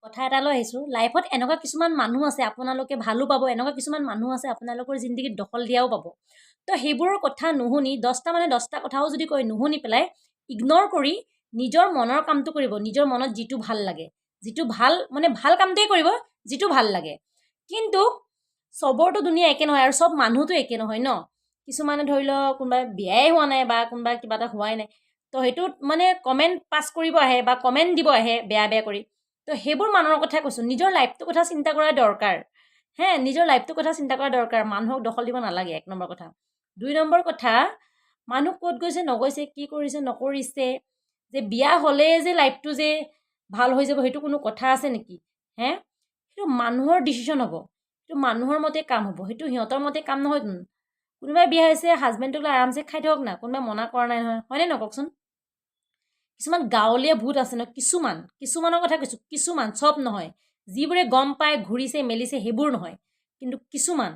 কথা এটা লৈ আহিছোঁ। লাইফত এনেকুৱা কিছুমান মানুহ আছে আপোনালোকে ভালো পাব, এনেকুৱা কিছুমান মানুহ আছে আপোনালোকৰ জিন্দগীত দখল দিয়াও পাব। তো সেইবোৰৰ কথা নুশুনি 10টা মানে 10টা কথাও যদি কয় নুশুনি পেলাই ইগন'ৰ কৰি নিজৰ মনৰ কামটো কৰিব, নিজৰ মনত যিটো ভাল লাগে, যিটো ভাল মানে ভাল কামটোৱে কৰিব যিটো ভাল লাগে। কিন্তু চবৰতো দুনিয়া একে নহয় আৰু চব মানুহতো একে নহয় ন। কিছুমানে ধৰি লওক কোনোবাই বিয়াই হোৱা নাই বা কোনোবা কিবা এটা হোৱাই নাই, তো সেইটোত মানে কমেণ্ট পাছ কৰিব আহে বা কমেণ্ট দিব আহে বেয়া বেয়া কৰি। তো সেইবোৰ মানুহৰ কথাই কৈছোঁ, নিজৰ লাইফটোৰ কথা চিন্তা কৰা দৰকাৰ। নিজৰ লাইফটোৰ কথা চিন্তা কৰা দৰকাৰ, মানুহক দখল দিব নালাগে, 1 নম্বৰ কথা। 2 নম্বৰ কথা, মানুহ ক'ত গৈছে নগৈছে, কি কৰিছে নকৰিছে, যে বিয়া হ'লেই যে লাইফটো যে ভাল হৈ যাব সেইটো কোনো কথা আছে নেকি? সেইটো মানুহৰ ডিচিশ্যন হ'ব, সেইটো মানুহৰ মতে কাম হ'ব, সেইটো সিহঁতৰ মতে কাম নহয়। কোনোবাই বিয়া হৈছে হাজবেণ্ডটোক লৈ আৰামছে খাই থাকক না, কোনোবাই মনা কৰা নাই নহয়, হয়নে নহয় কওকচোন? কিছুমান গাঁৱলীয়া ভূত আছে ন, কিছুমানৰ কথা কৈছোঁ, কিছুমান, চব নহয়। যিবোৰে গম পায় ঘূৰিছে মেলিছে সেইবোৰ নহয়, কিন্তু কিছুমান